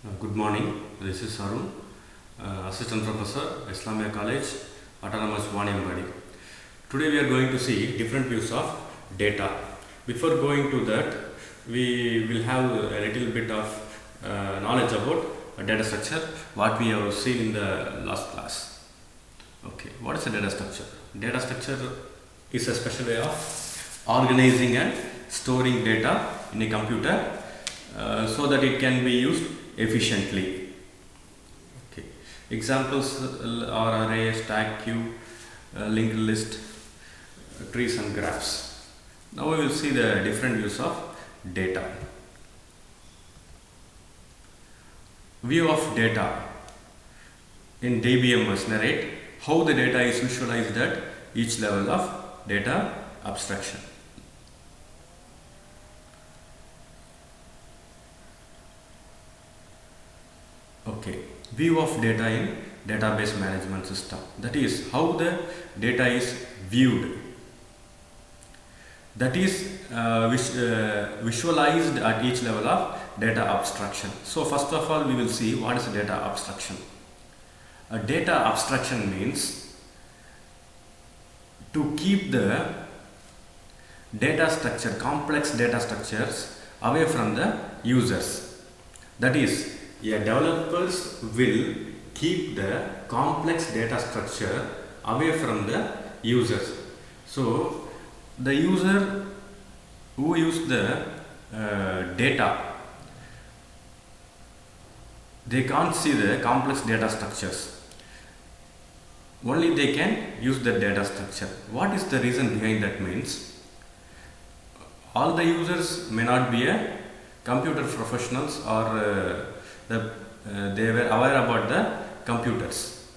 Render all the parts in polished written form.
Good morning. This is Arun, Assistant Professor, Islamia College, Autonomous Wanembadi. Today we are going to see different views of data. Before going to that, we will have a little bit of knowledge about data structure, what we have seen in the last class. Okay, what is a data structure? Data structure is a special way of organizing and storing data in a computer so that it can be used efficiently. Okay. Examples are array, stack, queue, linked list, trees and graphs. Now we will see the different views of data. View of data in DBMS narrate how the data is visualized at each level of data abstraction. Okay, view of data in database management system. That is how the data is viewed. That is visualized at each level of data abstraction. So first of all, we will see what is data abstraction. A data abstraction means to keep the data structure, complex data structures away from the users. That is, developers will keep the complex data structure away from the users. So the user who use the data, they can't see the complex data structures. Only they can use the data structure. What is the reason behind that means? All the users may not be a computer professionals or they were aware about the computers.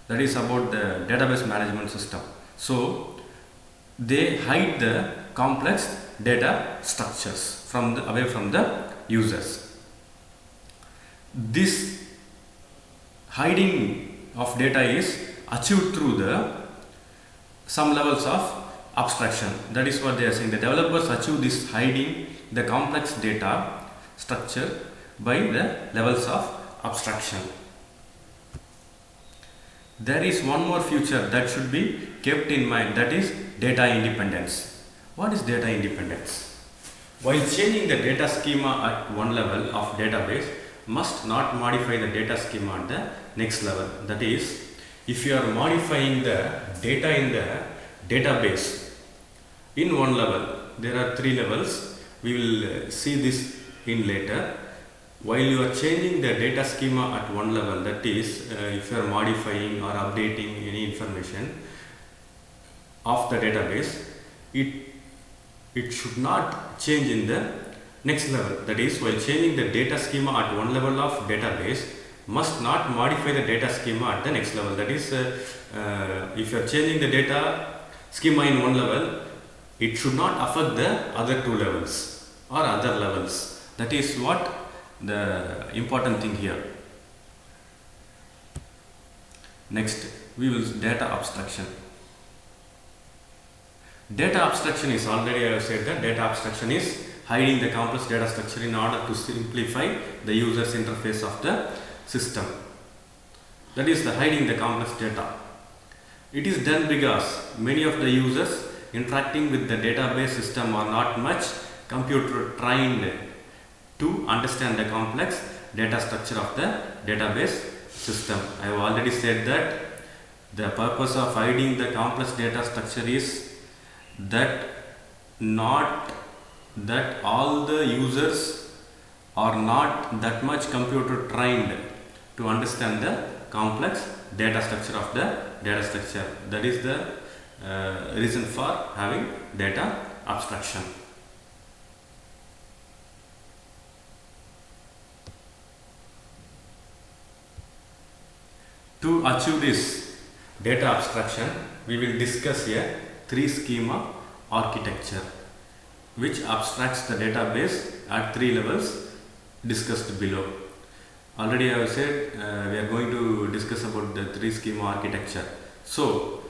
That is about the database management system. So they hide the complex data structures away from the users. This hiding of data is achieved through some levels of abstraction. That is what they are saying. The developers achieve this hiding the complex data structure by the levels of abstraction. There is one more feature that should be kept in mind, that is data independence. What is data independence? While changing the data schema at one level of database, must not modify the data schema at the next level. That is, if you are modifying the data in the database in one level, there are three levels. We will see this in later. While you are changing the data schema at one level, that is, if you are modifying or updating any information of the database, it should not change in the next level. That is, while changing the data schema at one level of database, must not modify the data schema at the next level. That is, if you are changing the data schema in one level, it should not affect the other two levels or other levels. That is what the important thing here. Next, we will data abstraction. Data abstraction is already I have said that data abstraction is hiding the complex data structure in order to simplify the user's interface of the system. That is the hiding the complex data. It is done because many of the users interacting with the database system are not much computer trained to understand the complex data structure of the database system. I have already said that the purpose of hiding the complex data structure is that all the users are not that much computer trained to understand the complex data structure of the data structure. That is the reason for having data abstraction. To achieve this data abstraction, we will discuss a three schema architecture which abstracts the database at three levels discussed below. Already I have said we are going to discuss about the three schema architecture. So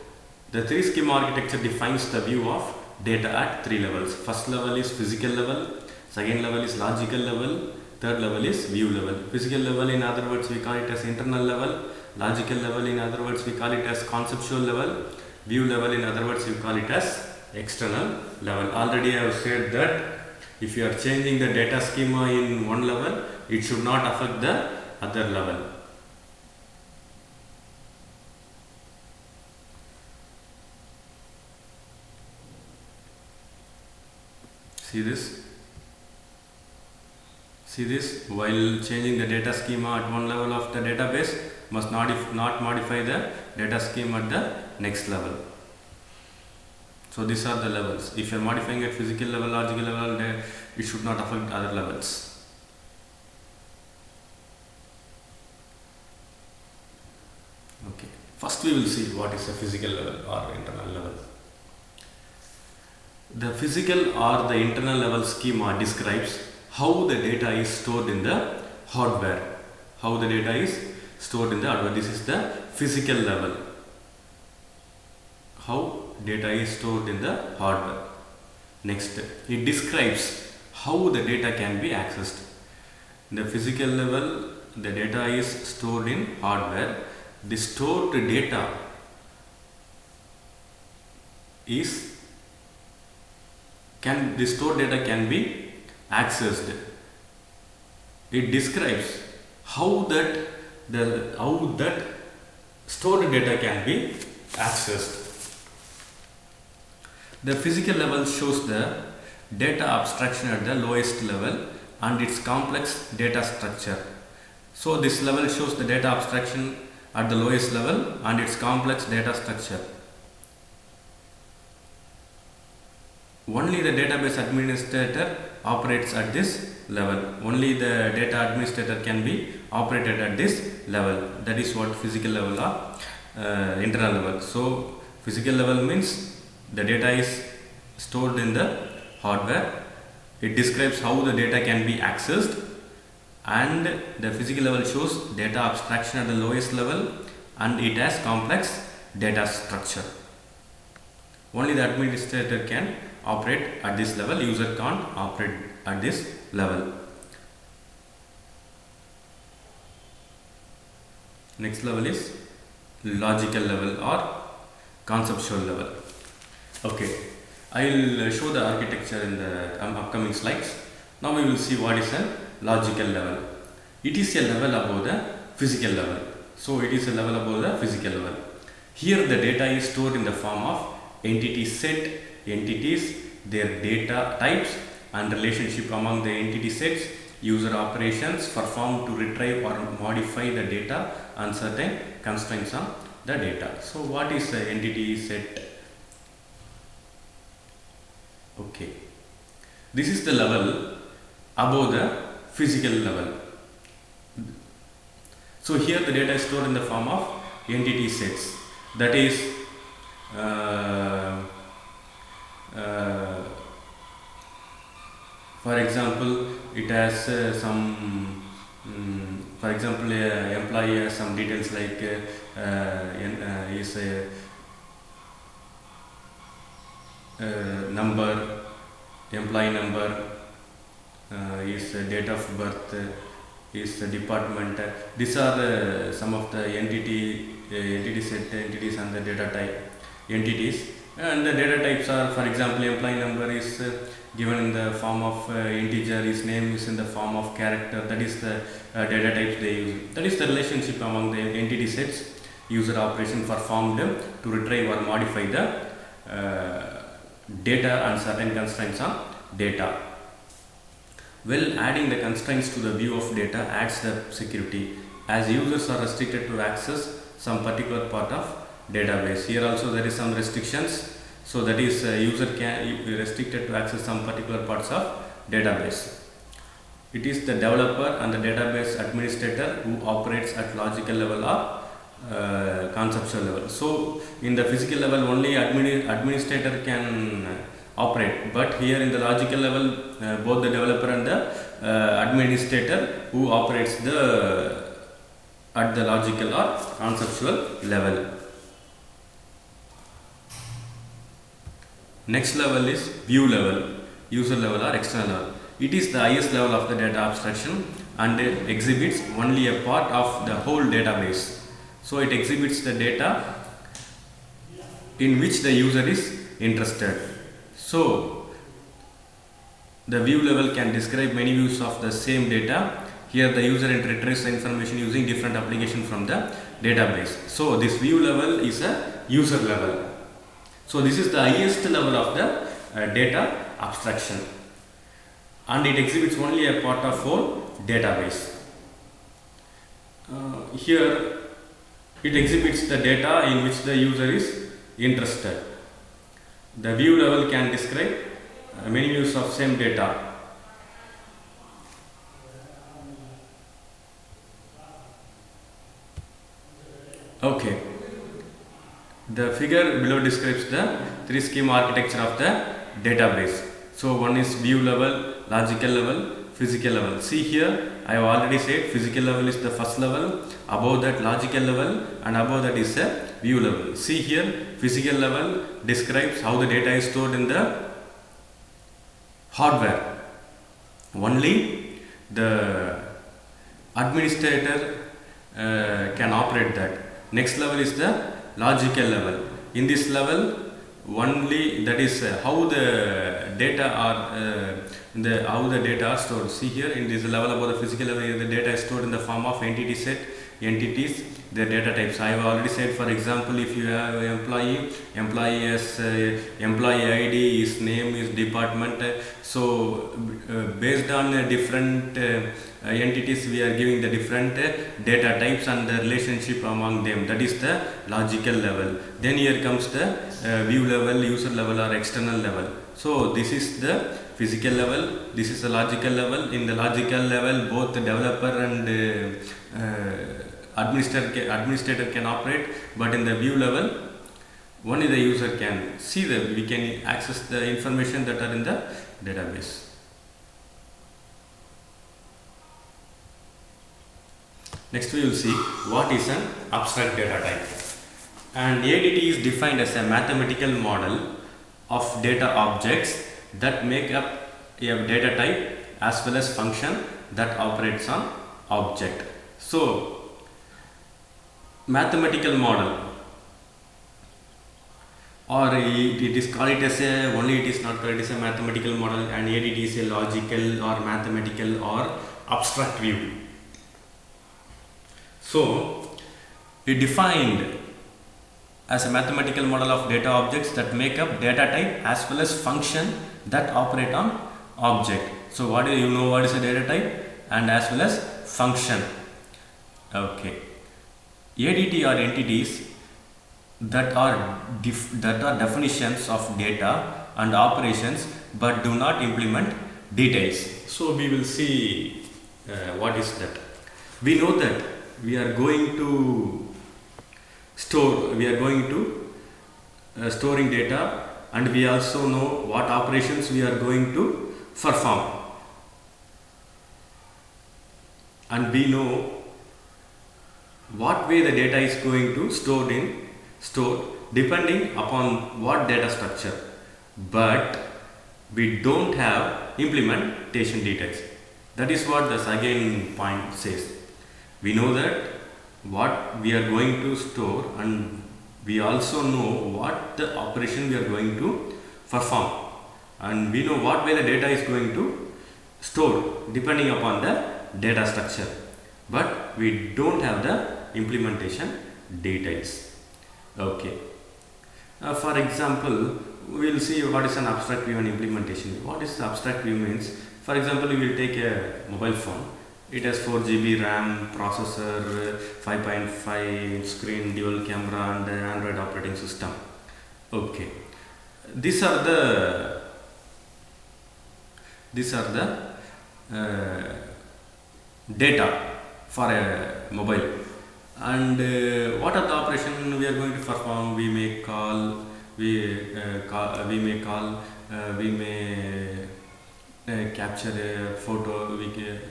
the three schema architecture defines the view of data at three levels. First level is physical level, second level is logical level, Third level is view level. Physical level, in other words, we call it as internal level. Logical level, in other words, we call it as conceptual level. View level, in other words, we call it as external level. Already I have said that if you are changing the data schema in one level, it should not affect the other level. See this? See this? While changing the data schema at one level of the database, must not modify the data schema at the next level. So these are the levels. If you are modifying at physical level, logical level, it should not affect other levels. Okay. First we will see what is a physical level or internal level. The physical or the internal level schema describes how the data is stored in the hardware. How the data is stored in the hardware. This is the physical level. How data is stored in the hardware. Next, it describes how the data can be accessed. In the physical level, the data is stored in hardware. The stored data can be accessed. It describes how that stored data can be accessed. The physical level shows the data abstraction at the lowest level and its complex data structure. So this level shows the data abstraction at the lowest level and its complex data structure. Only the database administrator operates at this level. Only the data administrator can be operated at this level. That is what physical level or internal level. So physical level means the data is stored in the hardware. It describes how the data can be accessed, and the physical level shows data abstraction at the lowest level and it has complex data structure. Only the administrator can operate at this level. User can't operate at this level. Next level is logical level or conceptual level. Okay, I will show the architecture in the upcoming slides. Now we will see what is a logical level. It is a level above the physical level. So it is a level above the physical level. Here the data is stored in the form of entity set, entities, their data types and relationship among the entity sets, user operations performed to retrieve or modify the data and certain constraints on the data. So what is the entity set? Okay, this is the level above the physical level. So here the data is stored in the form of entity sets. That is for example, it has for example, employee has some details like is a number, employee number, is date of birth, is the department. These are some of the entity set entities and the data type entities. And the data types are, for example, employee number is given in the form of integer, his name is in the form of character. That is the data types they use. That is the relationship among the entity sets. User operation performed to retrieve or modify the data and certain constraints on data. Well, adding the constraints to the view of data adds the security, as users are restricted to access some particular part of database. Here also there is some restrictions. So that is user can be restricted to access some particular parts of database. It is the developer and the database administrator who operates at logical level or conceptual level. So in the physical level only administrator can operate, but here in the logical level both the developer and the administrator who operates at the logical or conceptual level. Next level is view level, user level or external level. it is the highest level of the data abstraction and it exhibits only a part of the whole database. So it exhibits the data in which the user is interested. So the view level can describe many views of the same data. Here the user retrieves the information using different application from the database. So this view level is a user level. So this is the highest level of the data abstraction, and it exhibits only a part of whole database. Here it exhibits the data in which the user is interested. The view level can describe many views of same data. Okay. The figure below describes the three schema architecture of the database. So one is view level, logical level, physical level. See here, I have already said physical level is the first level, above that logical level, and above that is a view level. See here, physical level describes how the data is stored in the hardware. Only the administrator can operate that. Next level is the logical level. In this level, only that is how the data are how the data are stored. See here, in this level above the physical level, the data is stored in the form of entity set, entities, their data types. I have already said, for example, if you have an employee as employee ID, his name is department. So based on different entities, we are giving the different data types and the relationship among them. That is the logical level. Then here comes the view level, user level, or external level. So this is the physical level, this is the logical level. In the logical level, both the developer and administrator can operate, but in the view level, only the user can see we can access the information that are in the database. Next we will see what is an abstract data type. And ADT is defined as a mathematical model of data objects that make up a data type as well as function that operates on object. So mathematical model, or it is called it as a, only it is not called it as a mathematical model, and ADT is a logical or mathematical or abstract view. So it defined as a mathematical model of data objects that make up data type as well as function that operate on object. So what do you know what is a data type and as well as function? Okay. ADT are entities that are definitions of data and operations but do not implement details. So we will see what is that. We know that we are going to storing data, and we also know what operations we are going to perform, and we know what way the data is going to stored depending upon what data structure, but we don't have implementation details. That is what the second point says. We know that what we are going to store, and we also know what the operation we are going to perform, and we know what way the data is going to store depending upon the data structure, but we don't have the implementation details. Okay. For example, we will see what is an abstract view and implementation view. What is the abstract view means? For example, we will take a mobile phone. It has 4 GB RAM, processor, 5.5 screen, dual camera, and Android operating system. Okay. These are the data for a mobile. And what are the operation we are going to perform? We may call, we may capture a photo.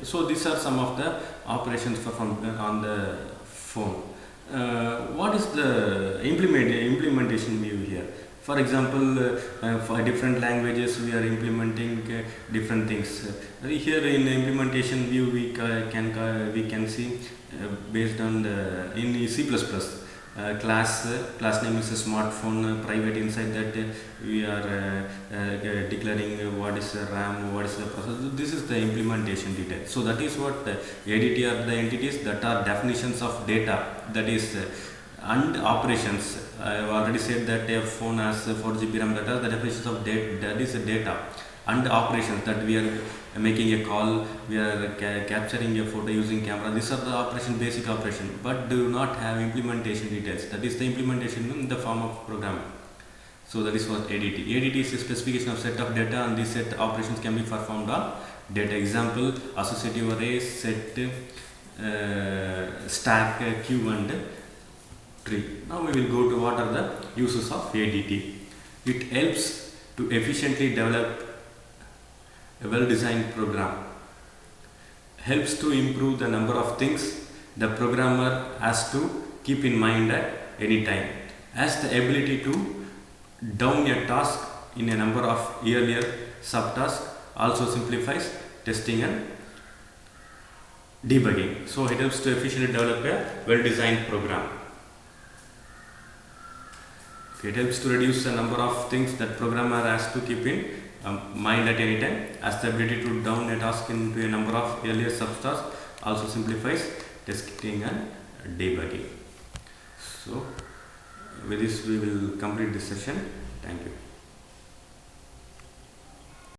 So these are some of the operations performed on the phone. What is the implementation view here? For example, for different languages we are implementing different things. Here in the implementation view we can see based on the in C++. Class name is a smartphone private. Inside that we are declaring what is the RAM, what is the processor. This is the implementation detail. So that is what ADT are the entities that are definitions of data, that is and operations. I have already said that a phone has 4 GB RAM data. The definitions of data, that is data, and operations, that we are making a call, we are capturing a photo using camera. These are the operation, basic operation, but do not have implementation details. That is the implementation in the form of programming. So that is what ADT. ADT is a specification of set of data, and these set operations can be performed on data. Example: associative array, set, stack, queue, and tree. Now we will go to what are the uses of ADT. It helps to efficiently develop a well-designed program, helps to improve the number of things the programmer has to keep in mind at any time, has the ability to down a task in a number of earlier subtasks, also simplifies testing and debugging. So it helps to efficiently develop a well-designed program. It helps to reduce the number of things that programmer has to keep in mind at any time, has the ability to down a task into a number of earlier subtasks, also simplifies testing and debugging. So with this we will complete this session. Thank you.